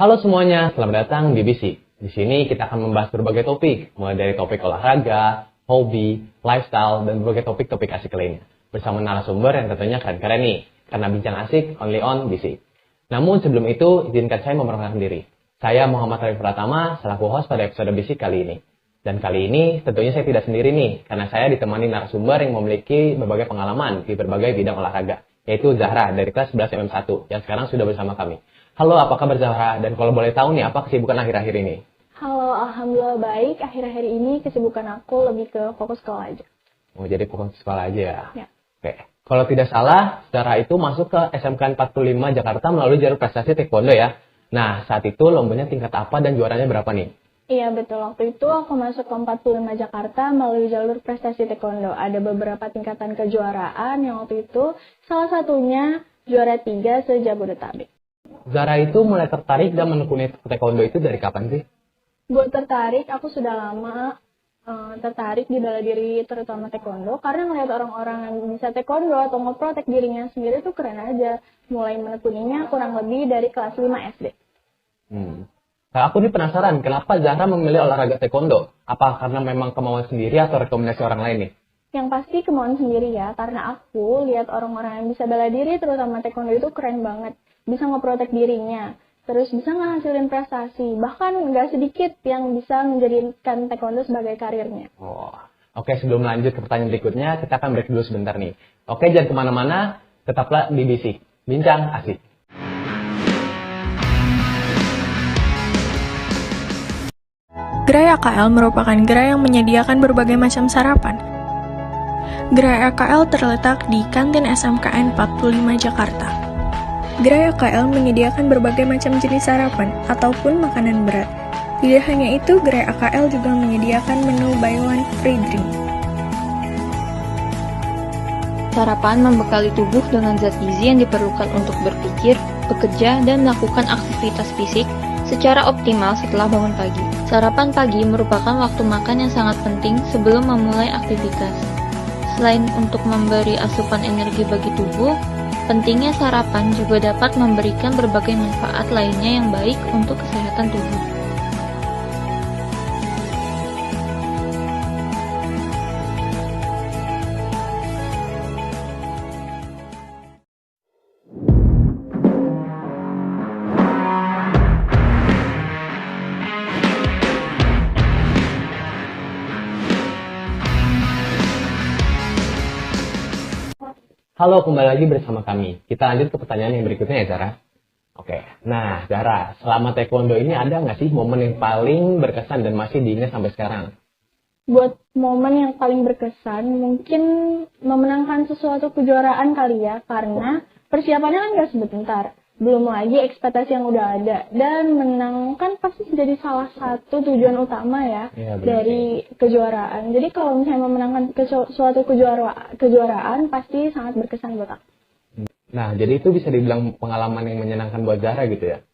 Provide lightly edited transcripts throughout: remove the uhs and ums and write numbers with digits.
Halo semuanya, selamat datang di Bisik. Di sini kita akan membahas berbagai topik, mulai dari topik olahraga, hobi, lifestyle, dan berbagai topik-topik asik lainnya. Bersama narasumber yang tentunya keren-keren nih, karena bincang asik only on Bisik. Namun sebelum itu, izinkan saya memperkenalkan diri. Saya Muhammad Arif Pratama, selaku host pada episode Bisik kali ini. Dan kali ini tentunya saya tidak sendiri nih, karena saya ditemani narasumber yang memiliki berbagai pengalaman di berbagai bidang olahraga, yaitu Zahra dari kelas 11 MM1 yang sekarang sudah bersama kami. Halo, apa kabar Zahra? Dan kalau boleh tahu nih, apa kesibukan akhir-akhir ini? Halo, alhamdulillah baik. Akhir-akhir ini kesibukan aku lebih ke fokus sekolah aja. Oh, jadi fokus sekolah aja ya? Ya. Oke. Kalau tidak salah, Zahra itu masuk ke SMK 45 Jakarta melalui jalur prestasi taekwondo ya? Nah, saat itu lombanya tingkat apa dan juaranya berapa nih? Iya, betul. Waktu itu aku masuk ke 45 Jakarta melalui jalur prestasi taekwondo. Ada beberapa tingkatan kejuaraan yang waktu itu salah satunya juara 3 se-Jabodetabek. Zahra itu mulai tertarik dan menekuni taekwondo itu dari kapan sih? Gue tertarik, aku sudah lama tertarik di bela diri terutama taekwondo karena ngeliat orang-orang yang bisa taekwondo atau ngeprotek dirinya sendiri tuh keren aja. Mulai menekuninya kurang lebih dari kelas 5 SD. Nah, aku nih penasaran, kenapa Zahra memilih olahraga taekwondo? Apa karena memang kemauan sendiri atau rekomendasi orang lain nih? Yang pasti kemauan sendiri ya, karena aku lihat orang-orang yang bisa bela diri terutama taekwondo itu keren banget. Bisa ngeprotek dirinya, terus bisa ngehasilin prestasi, bahkan nggak sedikit yang bisa menjadikan taekwondo sebagai karirnya. Oh, oke, sebelum lanjut ke pertanyaan berikutnya, kita akan break dulu sebentar nih. Oke, jangan kemana-mana, tetaplah di Bisik. Bincang asik. Gerai AKL merupakan gerai yang menyediakan berbagai macam sarapan. Gerai AKL terletak di kantin SMKN 45 Jakarta. Gerai AKL menyediakan berbagai macam jenis sarapan ataupun makanan berat. Tidak hanya itu, Gerai AKL juga menyediakan menu buy one free drink. Sarapan membekali tubuh dengan zat gizi yang diperlukan untuk berpikir, bekerja, dan melakukan aktivitas fisik secara optimal setelah bangun pagi. Sarapan pagi merupakan waktu makan yang sangat penting sebelum memulai aktivitas. Selain untuk memberi asupan energi bagi tubuh, pentingnya sarapan juga dapat memberikan berbagai manfaat lainnya yang baik untuk kesehatan tubuh. Halo, kembali lagi bersama kami. Kita lanjut ke pertanyaan yang berikutnya ya, Zahra. Oke, nah Zahra, selama taekwondo ini ada nggak sih momen yang paling berkesan dan masih diingat sampai sekarang? Buat momen yang paling berkesan, mungkin memenangkan sesuatu kejuaraan kali ya, karena persiapannya kan nggak sebentar. Belum lagi ekspektasi yang udah ada. Dan menang kan pasti jadi salah satu tujuan utama ya dari kejuaraan. Jadi kalau misalnya memenangkan suatu kejuaraan pasti sangat berkesan buat aku. Nah, jadi itu bisa dibilang pengalaman yang menyenangkan buat Zahra gitu ya?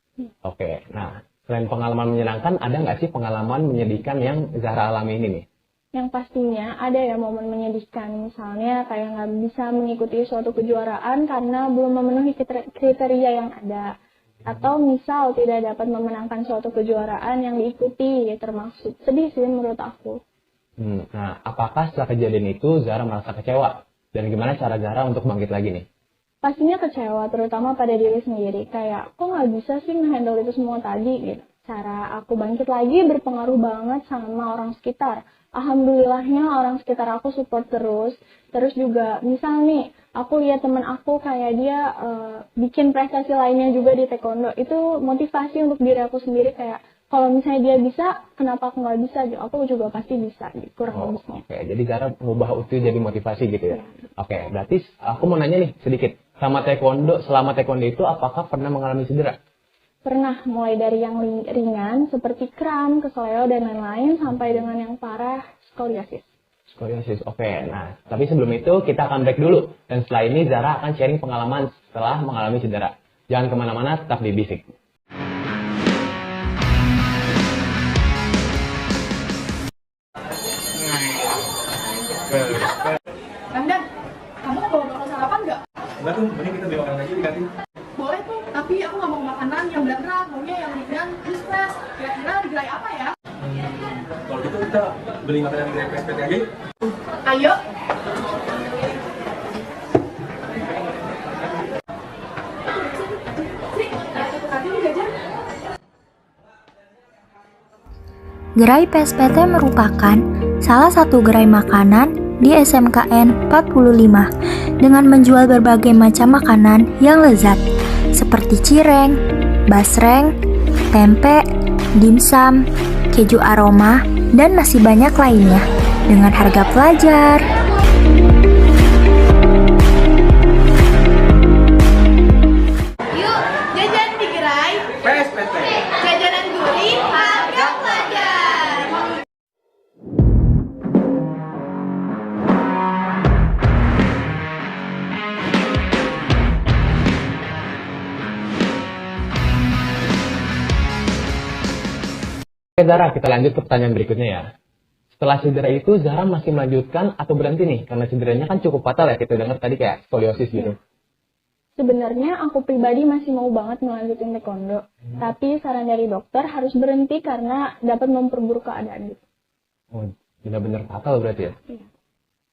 Oke, nah selain pengalaman menyenangkan, ada nggak sih pengalaman menyedihkan yang Zahra alami ini nih? Yang pastinya ada ya momen menyedihkan, misalnya kayak nggak bisa mengikuti suatu kejuaraan karena belum memenuhi kriteria yang ada. Atau misal tidak dapat memenangkan suatu kejuaraan yang diikuti, ya termasuk sedih sih menurut aku. Nah, apakah setelah kejadian itu Zahra merasa kecewa? Dan gimana cara Zahra untuk bangkit lagi nih? Pastinya kecewa, terutama pada diri sendiri. Kayak, kok nggak bisa sih nge-handle itu semua tadi gitu. Cara aku bangkit lagi berpengaruh banget sama orang sekitar. Alhamdulillahnya orang sekitar aku support terus. Terus juga misal nih, aku lihat teman aku kayak dia bikin prestasi lainnya juga di taekwondo. Itu motivasi untuk diri aku sendiri kayak, kalau misalnya dia bisa, kenapa aku nggak bisa? Aku juga pasti bisa, kurang lebihnya. Oke, jadi Zahra mengubah itu jadi motivasi gitu ya? Oke, berarti aku mau nanya nih sedikit. Selama taekwondo itu apakah pernah mengalami cedera? Pernah, mulai dari yang ringan seperti kram, kesleo, dan lain-lain sampai dengan yang parah, skoliosis. Skoliosis, oke. Nah, tapi sebelum itu kita akan break dulu. Dan setelah ini Zahra akan sharing pengalaman setelah mengalami cedera. Jangan kemana-mana, tetap di Bisik. Ramdan, kamu bawa bekal sarapan nggak? Enggak tuh, mending kita beli makanan aja di kantin. Boleh tuh, tapi aku nggak mau makanan yang berat, maunya yang ringan apa ya? Kalau gitu kita beli makanan dari PSPT aja yuk. Ayo. Gerai PSPT merupakan salah satu gerai makanan di SMKN 45 dengan menjual berbagai macam makanan yang lezat seperti cireng, basreng, tempe, dimsum, keju aroma, dan masih banyak lainnya dengan harga pelajar. Yuk, jajan di gerai PSPT. jajanan gurih harga pelajar. Oke Zara, kita lanjut ke pertanyaan berikutnya ya. Setelah cedera itu, Zara masih melanjutkan atau berhenti nih? Karena cederanya kan cukup fatal ya, kita dengar tadi kayak skoliosis gitu. Sebenarnya aku pribadi masih mau banget melanjutin taekwondo, tapi saran dari dokter harus berhenti karena dapat memperburuk keadaan gitu. Oh, benar-benar fatal berarti ya? Iya.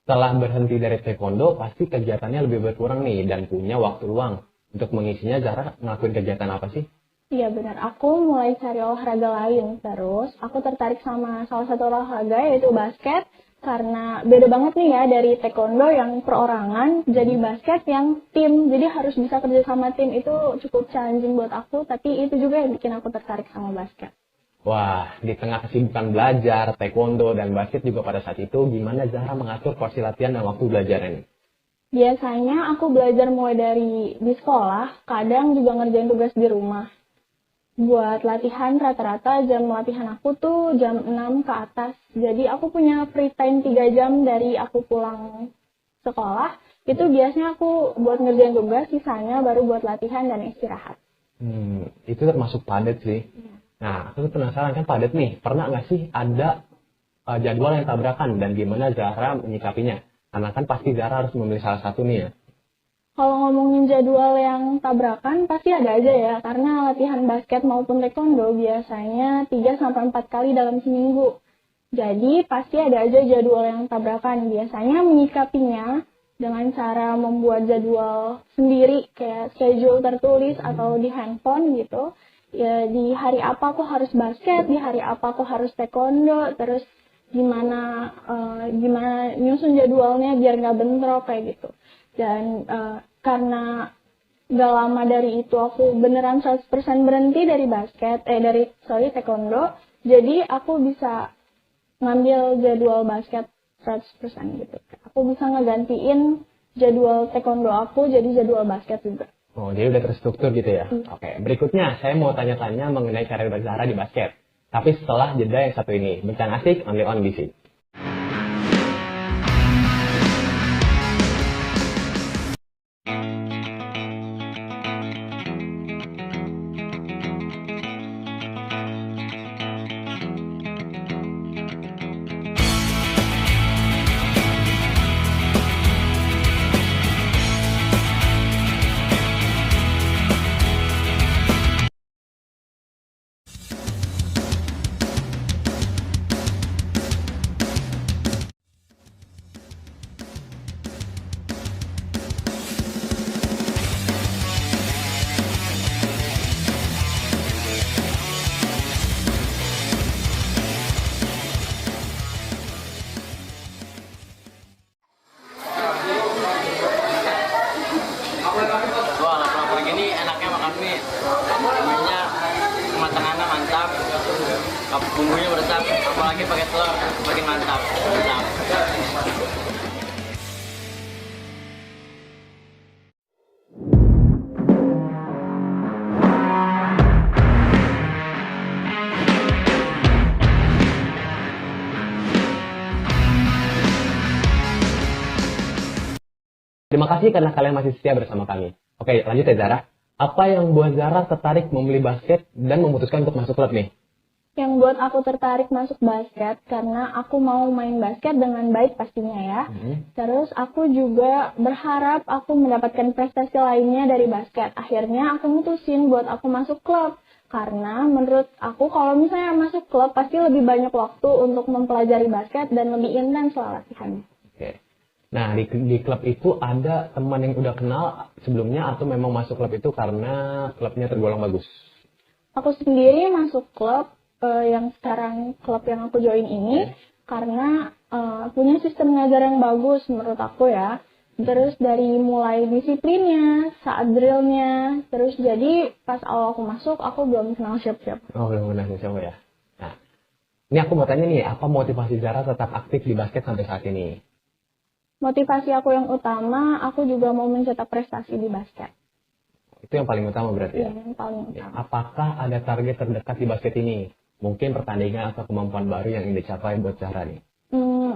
Setelah berhenti dari taekwondo, pasti kegiatannya lebih berkurang nih dan punya waktu luang. Untuk mengisinya, Zara ngelakuin kegiatan apa sih? Iya benar, aku mulai cari olahraga lain. Terus aku tertarik sama salah satu olahraga yaitu basket. Karena beda banget nih ya dari taekwondo yang perorangan jadi basket yang tim. Jadi harus bisa kerja sama tim, itu cukup challenging buat aku. Tapi itu juga yang bikin aku tertarik sama basket. Wah, di tengah kesibukan belajar, taekwondo, dan basket juga pada saat itu, gimana Zara mengatur porsi latihan dan waktu belajarnya? Biasanya aku belajar mulai dari di sekolah, kadang juga ngerjain tugas di rumah. Buat latihan rata-rata jam latihan aku tuh jam 6 ke atas. Jadi aku punya free time 3 jam dari aku pulang sekolah. Itu biasanya aku buat ngerjain tugas, sisanya baru buat latihan dan istirahat. Itu termasuk padat sih. Nah, aku tuh penasaran kan padat nih. Pernah nggak sih ada jadwal yang tabrakan dan gimana Zara menyikapinya? Karena kan pasti Zara harus memilih salah satu nih ya. Kalau ngomongin jadwal yang tabrakan pasti ada aja ya, karena latihan basket maupun taekwondo biasanya 3-4 kali dalam seminggu. Jadi pasti ada aja jadwal yang tabrakan. Biasanya menyikapinya dengan cara membuat jadwal sendiri, kayak schedule tertulis atau di handphone gitu. Ya, di hari apa aku harus basket, di hari apa aku harus taekwondo, terus gimana nyusun jadwalnya biar nggak bentrok kayak gitu. Dan karena gak lama dari itu aku beneran 100% berhenti dari taekwondo, jadi aku bisa ngambil jadwal basket 100% gitu. Aku bisa ngegantiin jadwal taekwondo aku jadi jadwal basket juga. Oh, jadi udah terstruktur gitu ya? Oke, berikutnya saya mau tanya-tanya mengenai karir Zara di basket. Tapi setelah jeda yang satu ini, Bincang Asik only on BC. Wah, lapar gini enaknya makan mie. Mienya kematangannya mantap, bumbunya meresap, apalagi pakai telur, makin mantap. Mantap. Terima kasih karena kalian masih setia bersama kami. Oke, lanjut ya Zara. Apa yang buat Zara tertarik membeli basket dan memutuskan untuk masuk klub nih? Yang buat aku tertarik masuk basket karena aku mau main basket dengan baik pastinya ya. Terus aku juga berharap aku mendapatkan prestasi lainnya dari basket. Akhirnya aku mutusin buat aku masuk klub. Karena menurut aku kalau misalnya masuk klub pasti lebih banyak waktu untuk mempelajari basket dan lebih intens lah latihannya. Oke. Nah, di klub itu ada teman yang udah kenal sebelumnya atau memang masuk klub itu karena klubnya tergolong bagus? Aku sendiri masuk klub yang sekarang klub yang aku join ini karena punya sistem ngajar yang bagus menurut aku ya. Terus dari mulai disiplinnya, saat drillnya, terus jadi pas awal aku masuk aku belum kenal siap-siap. Oh, belum kenal siapa ya. Nah, ini aku mau tanya nih, apa motivasi Zara tetap aktif di basket sampai saat ini? Motivasi aku yang utama, aku juga mau mencetak prestasi di basket. Itu yang paling utama berarti ya? Yang paling Ya, utama. apakah ada target terdekat di basket ini? Mungkin pertandingan atau kemampuan baru yang ingin dicapai buat Zara nih?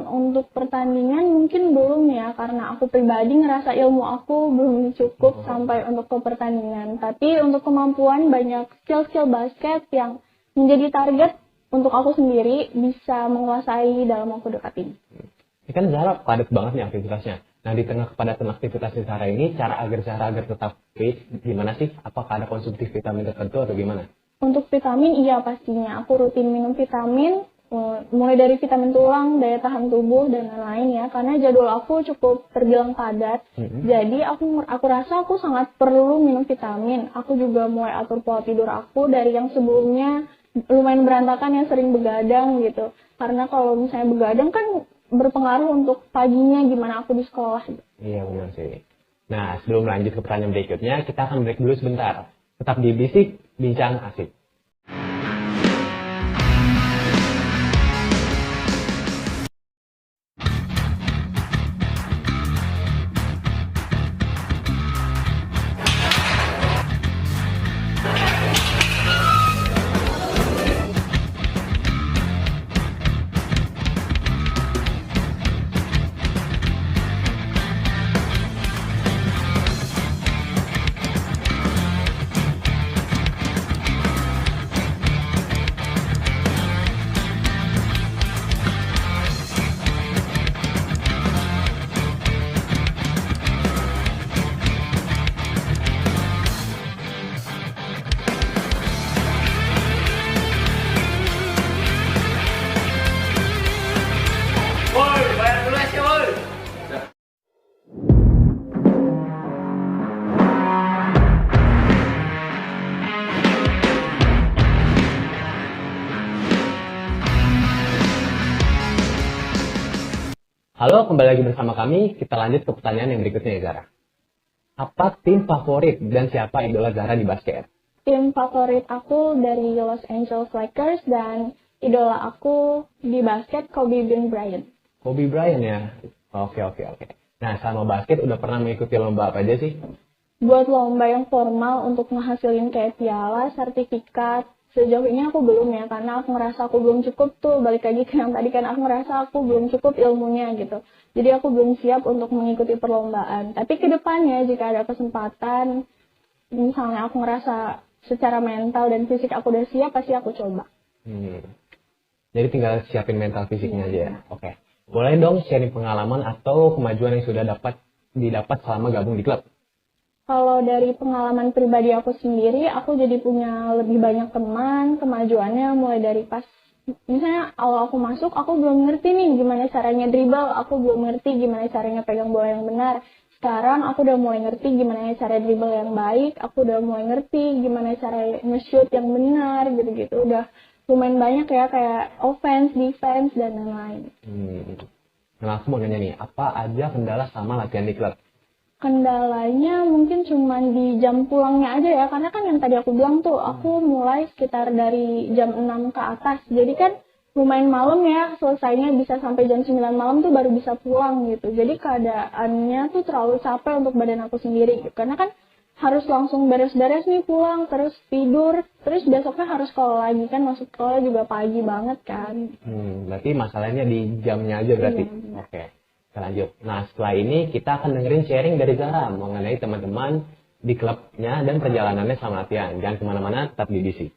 Untuk pertandingan mungkin belum ya, karena aku pribadi ngerasa ilmu aku belum cukup sampai untuk ke pertandingan. Tapi untuk kemampuan banyak skill-skill basket yang menjadi target untuk aku sendiri bisa menguasai dalam waktu dekat ini. Ini kan Zara padat banget nih aktivitasnya. Nah, di tengah kepadatan aktivitas Zara ini, cara Zara agar tetap fit gimana sih? Apakah ada konsumsi vitamin tertentu atau gimana? Untuk vitamin iya pastinya. Aku rutin minum vitamin, mulai dari vitamin tulang, daya tahan tubuh, dan lain-lain ya. Karena jadwal aku cukup terbilang padat. Jadi aku rasa aku sangat perlu minum vitamin. Aku juga mulai atur pola tidur aku dari yang sebelumnya lumayan berantakan, yang sering begadang gitu. Karena kalau misalnya begadang kan berpengaruh untuk paginya gimana aku di sekolah. Iya, benar sih. Nah, sebelum lanjut ke pertanyaan berikutnya, kita akan break dulu sebentar. Tetap di Bisik, Bincang Asik. Halo, kembali lagi bersama kami. Kita lanjut ke pertanyaan yang berikutnya ya, Zara. Apa tim favorit dan siapa idola Zara di basket? Tim favorit aku dari Los Angeles Lakers dan idola aku di basket Kobe Bryant. Kobe Bryant ya? Oke. Nah, sama basket udah pernah mengikuti lomba apa aja sih? Buat lomba yang formal untuk ngehasilin kayak piala, sertifikat, sejauh ini aku belum ya, karena aku ngerasa aku belum cukup tuh, balik lagi ke yang tadi kan, aku ngerasa aku belum cukup ilmunya gitu. Jadi aku belum siap untuk mengikuti perlombaan. Tapi ke depannya jika ada kesempatan, misalnya aku ngerasa secara mental dan fisik aku udah siap, pasti aku coba. Jadi tinggal siapin mental fisiknya aja ya? Oke. Boleh dong sharing pengalaman atau kemajuan yang sudah didapat selama gabung di klub? Kalau dari pengalaman pribadi aku sendiri, aku jadi punya lebih banyak teman, kemajuannya mulai dari pas, misalnya awal aku masuk, aku belum ngerti nih gimana caranya dribble, aku belum ngerti gimana caranya pegang bola yang benar. Sekarang aku udah mulai ngerti gimana cara dribble yang baik, aku udah mulai ngerti gimana cara nge-shoot yang benar, gitu-gitu. Udah lumayan banyak ya, kayak offense, defense, dan lain-lain. Nah, aku mau nanya nih, apa aja kendala sama latihan di klub? Kendalanya mungkin cuma di jam pulangnya aja ya, karena kan yang tadi aku bilang tuh, aku mulai sekitar dari jam 6 ke atas, jadi kan lumayan malam ya, selesainya bisa sampai jam 9 malam tuh baru bisa pulang gitu. Jadi keadaannya tuh terlalu capek untuk badan aku sendiri gitu. Karena kan harus langsung beres-beres nih pulang, terus tidur, terus besoknya harus sekolah lagi kan, masuk sekolah juga pagi banget kan. Berarti masalahnya di jamnya aja berarti? Iya. Oke. Lanjut. Nah, setelah ini kita akan dengerin sharing dari Zara mengenai teman-teman di klubnya dan perjalanannya sama latihan. Jangan kemana-mana, tetap di DC.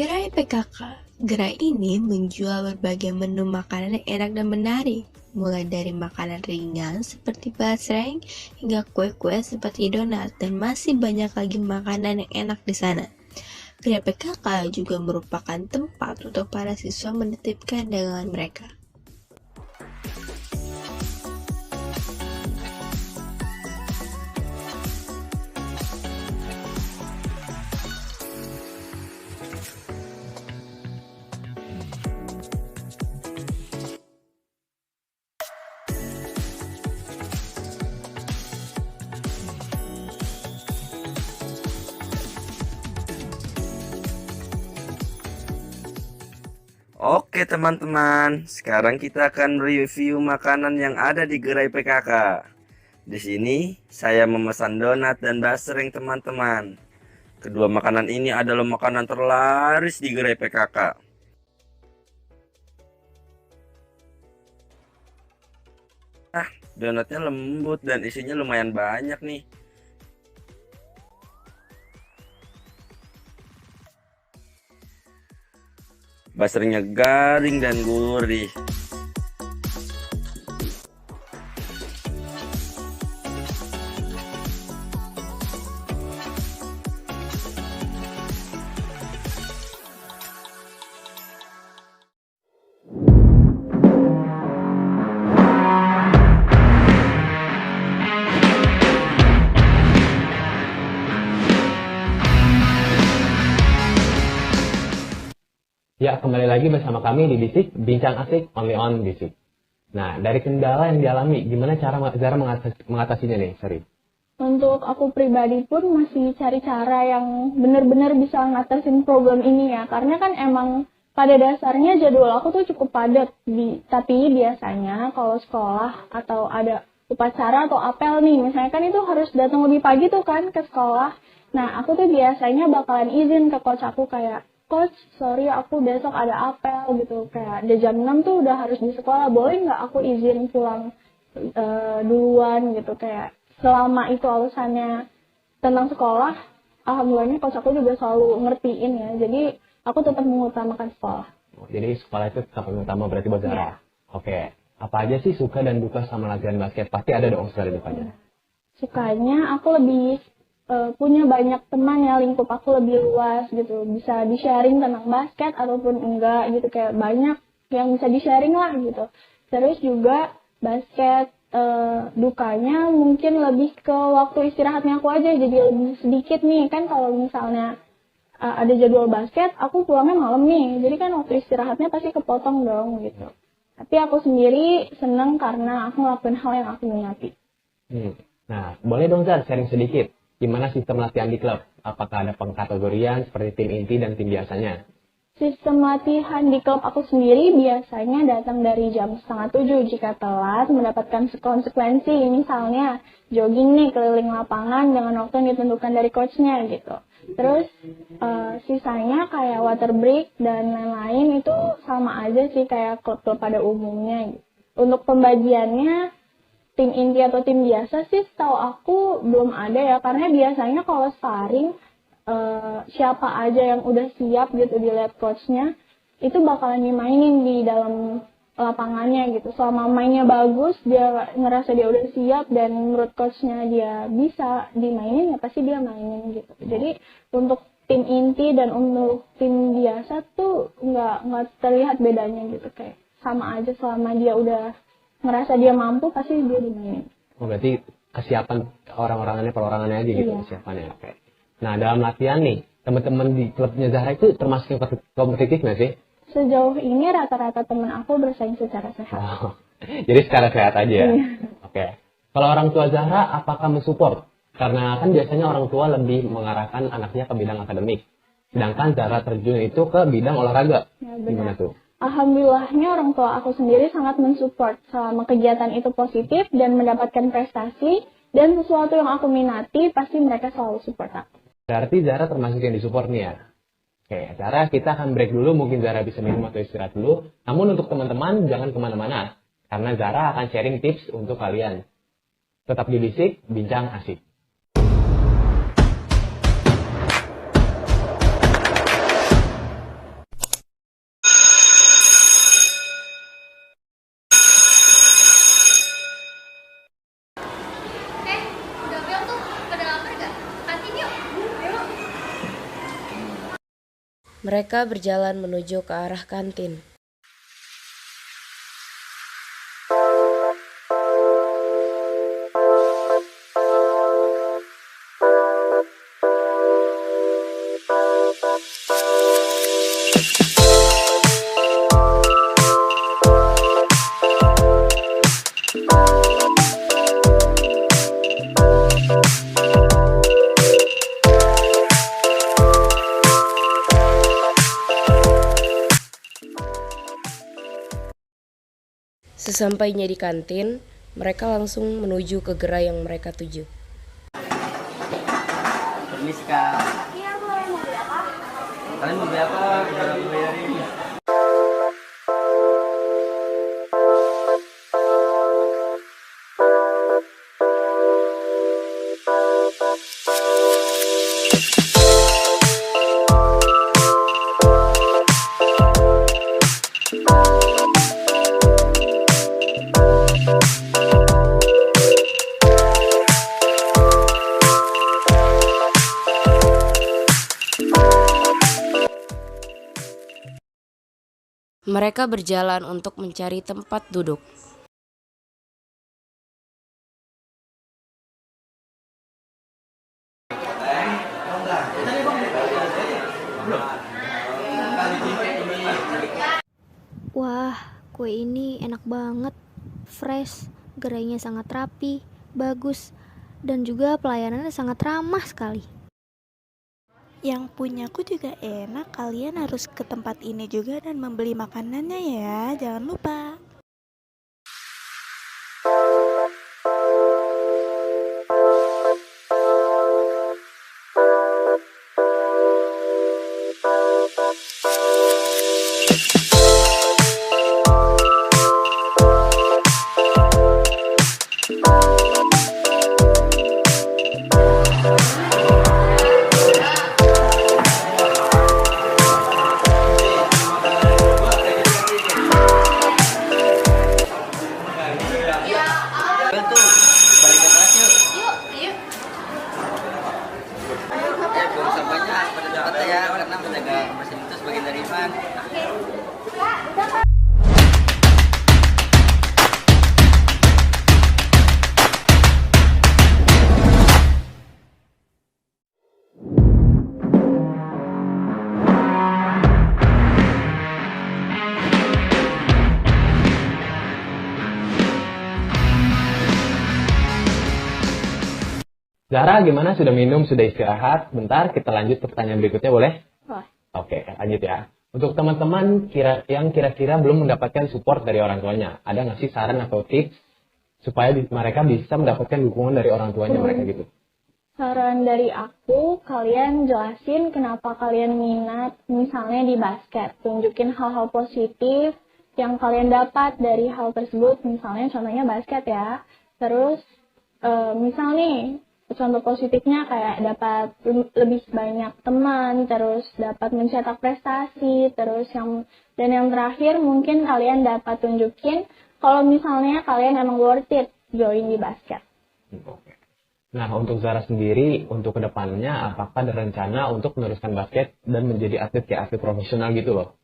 Gerai PKK. Gerai ini menjual berbagai menu makanan yang enak dan menarik, mulai dari makanan ringan seperti basreng hingga kue-kue seperti donat, dan masih banyak lagi makanan yang enak di sana. Gerai PKK juga merupakan tempat untuk para siswa menitipkan dagangan mereka. Oke teman-teman, sekarang kita akan review makanan yang ada di gerai PKK. Di sini saya memesan donat dan basreng teman-teman. Kedua makanan ini adalah makanan terlaris di gerai PKK. Donatnya lembut dan isinya lumayan banyak nih. Basrengnya garing dan gurih. Ya, kembali lagi bersama kami di Bisik, Bincang Asik, only on Bisik. Nah, dari kendala yang dialami, gimana cara Zara mengatasinya nih, Sari? Untuk aku pribadi pun masih cari cara yang benar-benar bisa ngatasin problem ini ya. Karena kan emang pada dasarnya jadwal aku tuh cukup padat. Tapi biasanya kalau sekolah atau ada upacara atau apel nih, misalnya kan itu harus datang lebih pagi tuh kan ke sekolah. Nah, aku tuh biasanya bakalan izin ke coach aku kayak, Coach, sorry aku besok ada apel gitu, kayak di jam 6 tuh udah harus di sekolah, boleh nggak aku izin pulang duluan gitu, kayak selama itu alasannya tentang sekolah, alhamdulillahnya coach aku juga selalu ngertiin ya, jadi aku tetap mengutamakan sekolah. Jadi sekolah itu tetap yang utama berarti buat Zara? Ya. Oke, apa aja sih suka dan duka sama latihan basket? Pasti ada dong suka dan dukanya. Sukanya aku lebih punya banyak teman ya, lingkup aku lebih luas gitu, bisa di-sharing tentang basket ataupun enggak gitu, kayak banyak yang bisa di-sharing lah gitu. Terus juga basket dukanya mungkin lebih ke waktu istirahatnya aku aja, jadi lebih sedikit nih kan. Kalau misalnya ada jadwal basket, aku pulangnya malam nih, jadi kan waktu istirahatnya pasti kepotong dong gitu. Tapi aku sendiri seneng karena aku ngelakuin hal yang aku minati. Nah, boleh dong Zara sharing sedikit, gimana sistem latihan di klub? Apakah ada pengkategorian seperti tim inti dan tim biasanya? Sistem latihan di klub aku sendiri biasanya datang dari jam 6:30. Jika telat mendapatkan konsekuensi, misalnya jogging nih keliling lapangan dengan waktu yang ditentukan dari coachnya gitu. Terus sisanya kayak water break dan lain-lain itu sama aja sih kayak klub-klub pada umumnya gitu. Untuk pembagiannya tim inti atau tim biasa sih setahu aku belum ada ya, karena biasanya kalau sparring siapa aja yang udah siap gitu dilihat coachnya itu bakalan dimainin di dalam lapangannya gitu. Selama mainnya bagus, dia ngerasa dia udah siap dan menurut coachnya dia bisa dimainin, ya pasti dia mainin gitu. Jadi untuk tim inti dan untuk tim biasa tuh nggak terlihat bedanya gitu, kayak sama aja selama dia udah ngerasa dia mampu pasti dia dimainin. Oh, berarti kesiapan perorangannya aja gitu, Iya. kesiapannya. Oke. Nah, dalam latihan nih, teman-teman di klubnya Zahra itu termasuk yang kompetitif nggak sih? Sejauh ini rata-rata teman aku bersaing secara sehat. Oh, jadi secara sehat aja ya? Iya. Oke. Kalau orang tua Zahra, apakah mensupport? Karena kan biasanya orang tua lebih mengarahkan anaknya ke bidang akademik. Sedangkan Zahra terjun itu ke bidang olahraga. Ya, Gimana benar. tuh? Alhamdulillahnya orang tua aku sendiri sangat mensupport selama kegiatan itu positif dan mendapatkan prestasi dan sesuatu yang aku minati, pasti mereka selalu support aku. Berarti Zahra termasuk yang disupport nih ya? Oke, Zahra kita akan break dulu, mungkin Zahra bisa minum atau istirahat dulu. Namun untuk teman-teman jangan kemana-mana, karena Zahra akan sharing tips untuk kalian. Tetap di Bisik, Bincang Asik. Mereka berjalan menuju ke arah kantin. Sesampainya di kantin, mereka langsung menuju ke gerai yang mereka tuju. Permisi Kak. Iya, boleh. Mau beli apa? Kalian mau beli apa? Biar aku bayarin. Mereka berjalan untuk mencari tempat duduk. Wah, kue ini enak banget. Fresh, gerainya sangat rapi, bagus, dan juga pelayanannya sangat ramah sekali. Yang punyaku juga enak, kalian harus ke tempat ini juga dan membeli makanannya ya, jangan lupa. Tuh, balik ke kelas yuk. Yuk. Ya, buang sampahnya pada tempatnya ya, karena menjaga kebersihan itu sebagian dari iman. Zara, gimana? Sudah minum, sudah istirahat? Bentar, kita lanjut ke pertanyaan berikutnya, boleh? Boleh. Oke, lanjut ya. Untuk teman-teman yang kira-kira belum mendapatkan support dari orang tuanya, ada nggak sih saran atau tips supaya mereka bisa mendapatkan dukungan dari orang tuanya mereka gitu? Saran dari aku, kalian jelasin kenapa kalian minat misalnya di basket. Tunjukin hal-hal positif yang kalian dapat dari hal tersebut, misalnya contohnya basket ya. Terus, misal nih, contoh positifnya kayak dapat lebih banyak teman, terus dapat mencetak prestasi, terus yang terakhir mungkin kalian dapat tunjukin kalau misalnya kalian emang worth it join di basket. Oke. Nah, untuk Zara sendiri, untuk kedepannya, apakah ada rencana untuk meneruskan basket dan menjadi atlet kayak atlet profesional gitu loh?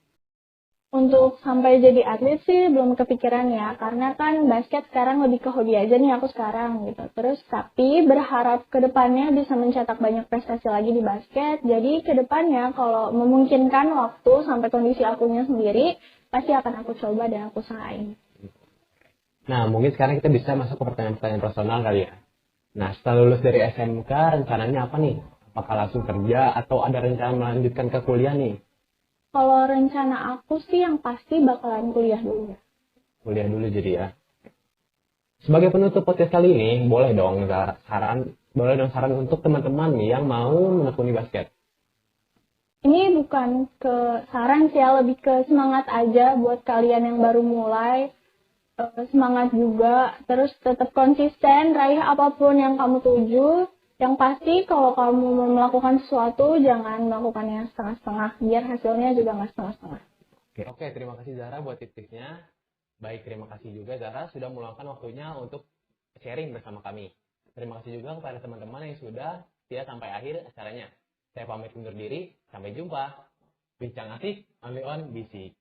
Untuk sampai jadi atlet sih belum kepikiran ya, karena kan basket sekarang lebih ke hobi aja nih aku sekarang gitu. Terus tapi berharap kedepannya bisa mencetak banyak prestasi lagi di basket. Jadi kedepannya kalau memungkinkan waktu sampai kondisi akunya sendiri, pasti akan aku coba dan aku usahain. Nah, mungkin sekarang kita bisa masuk ke pertanyaan-pertanyaan personal kali ya. Nah, setelah lulus dari SMK, rencananya apa nih? Apakah langsung kerja atau ada rencana melanjutkan ke kuliah nih? Kalau rencana aku sih yang pasti bakalan kuliah dulu. Kuliah dulu jadi ya. Sebagai penutup podcast kali ini, boleh dong saran untuk teman-teman nih yang mau menekuni basket. Ini bukan ke saran sih ya, lebih ke semangat aja buat kalian yang baru mulai. Semangat juga, terus tetap konsisten, raih apapun yang kamu tuju. Yang pasti kalau kamu mau melakukan sesuatu, jangan melakukannya setengah-setengah, biar hasilnya juga nggak setengah-setengah. Oke, terima kasih Zara buat tips-tipsnya. Baik, terima kasih juga Zara sudah meluangkan waktunya untuk sharing bersama kami. Terima kasih juga kepada teman-teman yang sudah setia sampai akhir acaranya. Saya pamit undur diri, sampai jumpa. Bincang asik, only on Bisik.